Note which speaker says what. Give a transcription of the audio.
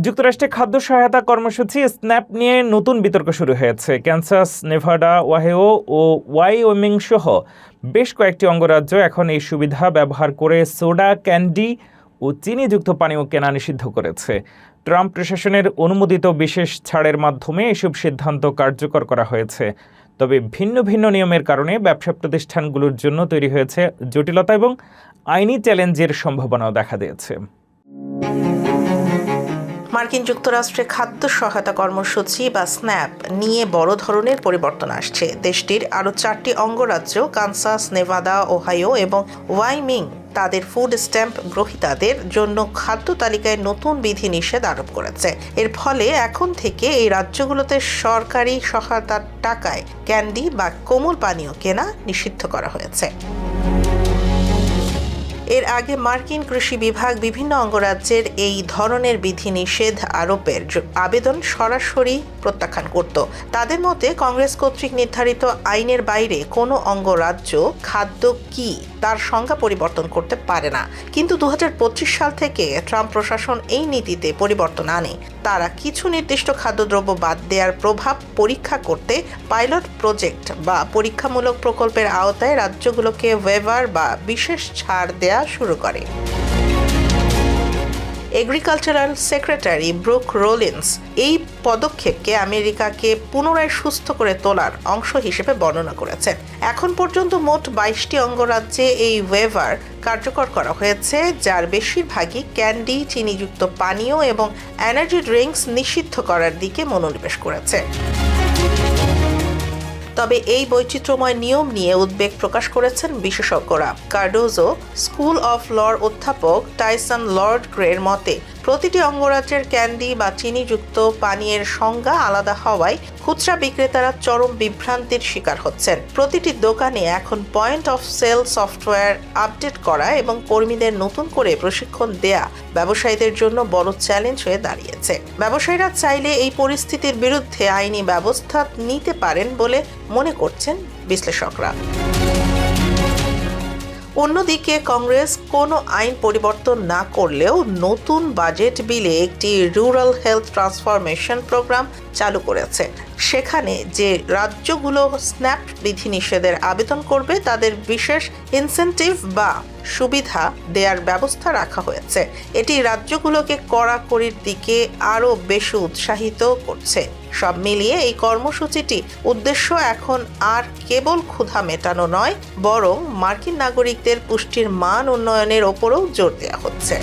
Speaker 1: যুক্তরাষ্ট্রে খাদ্য সহায়তা কর্মসূচি স্ন্যাপ নিয়ে নতুন বিতর্ক শুরু হয়েছে। ক্যানসাস, নেভাডা, ওহাইও ও ওয়াইওমিং সহ বেশ কয়েকটি অঙ্গরাজ্য এখন এই সুবিধা ব্যবহার করে সোডা, ক্যান্ডি ও চিনিযুক্ত পানীয় কেনা নিষিদ্ধ করেছে। ট্রাম্প প্রশাসনের অনুমোদিত বিশেষ ছাড়ের মাধ্যমে এসব সিদ্ধান্ত কার্যকর করা হয়েছে। তবে ভিন্ন ভিন্ন নিয়মের কারণে ব্যবসা প্রতিষ্ঠানগুলোর জন্য তৈরি হয়েছে জটিলতা এবং আইনি চ্যালেঞ্জের সম্ভাবনাও দেখা দিয়েছে।
Speaker 2: মার্কিন যুক্তরাষ্ট্রে খাদ্য সহায়তা কর্মসূচি বা স্ন্যাপ নিয়ে বড় ধরনের পরিবর্তন আসছে। দেশটির আরও 4টি অঙ্গরাজ্য কানসাস, নেভাদা, ওহাইও এবং ওয়াইমিং তাদের ফুড স্ট্যাম্প গ্রহীতাদের জন্য খাদ্য তালিকায় নতুন বিধিনিষেধ আরোপ করেছে। এর ফলে এখন থেকে এই রাজ্যগুলোতে সরকারি সহায়তার টাকায় ক্যান্ডি বা কোমল পানীয় কেনা নিষিদ্ধ করা হয়েছে। এর আগে মার্কিন কৃষি বিভাগ বিভিন্ন অঙ্গরাজ্যের এই ধরনের বিধিনিষেধ আরোপের আবেদন সরাসরি প্রত্যাখ্যান করত। তাদের মতে কংগ্রেস কর্তৃক নির্ধারিত আইনের বাইরে কোনো অঙ্গরাজ্য খাদ্য কি তার সংজ্ঞা পরিবর্তন করতে পারে না। কিন্তু 2025 সাল থেকে ট্রাম্প প্রশাসন এই নীতিতে পরিবর্তন আনে। তারা কিছু নির্দিষ্ট খাদ্যদ্রব্য বাদ দেওয়ার প্রভাব পরীক্ষা করতে পাইলট প্রজেক্ট বা পরীক্ষামূলক প্রকল্পের আওতায় রাজ্যগুলোকে ওয়েভার বা বিশেষ ছাড় দেয়া শুরু করে। এগ্রিকালচারাল সেক্রেটারি ব্রুক রোলিন্স এই পদক্ষেপকে আমেরিকাকে পুনরায় সুস্থ করে তোলার অংশ হিসেবে বর্ণনা করেছেন। এখন পর্যন্ত মোট 22টি অঙ্গরাজ্যে এই ওয়েভার কার্যকর করা হয়েছে, যার বেশিরভাগই ক্যান্ডি, চিনিযুক্ত পানীয় এবং এনার্জি ড্রিঙ্কস নিষিদ্ধ করার দিকে মনোনিবেশ করেছে। তবে এই বৈচিত্র্যময় নিয়ম নিয়ে উদ্বেগ প্রকাশ করেছেন বিশেষজ্ঞরা। কার্ডোজো স্কুল অফ লর অধ্যাপক টাইসন লর্ড গ্রের মতে প্রতিটি অঙ্গরাজ্যের ক্যান্ডি বা চিনিযুক্ত পানীয়ের সংজ্ঞা আলাদা হওয়ায় খুচরা বিক্রেতারা চরম বিভ্রান্তির শিকার হচ্ছেন। প্রতিটি দোকানে এখন point of sale software update করা এবং কর্মীদের নতুন করে প্রশিক্ষণ দেয়া ব্যবসায়ীদের জন্য বড় চ্যালেঞ্জ হয়ে দাঁড়িয়েছে। ব্যবসায়ীরা চাইলে এই পরিস্থিতির বিরুদ্ধে আইনি ব্যবস্থা নিতে পারেন বলে মনে করছেন বিশ্লেষকরা। অন্যদিকে কংগ্রেস কোনো আইন পরিবর্তন না করলেও নতুন বাজেট বিলে একটি রুরাল হেলথ ট্রান্সফরমেশন প্রোগ্রাম চালু করেছে। সেখানে যে রাজ্যগুলো স্ন্যাপ বিধিনিষেধের আবেদন করবে তাদের বিশেষ ইনসেন্টিভ বা সুবিধা দেওয়ার ব্যবস্থা রাখা হয়েছে। এটি রাজ্যগুলোকে কড়াকড়ির দিকে আরও বেশি উৎসাহিত করছে। সব মিলিয়ে এই কর্মসূচিটি উদ্দেশ্য এখন আর কেবল ক্ষুধা মেটানো নয়, বরং মার্কিন নাগরিকদের পুষ্টির মান উন্নয়নের ওপরও জোর দেওয়া হচ্ছে।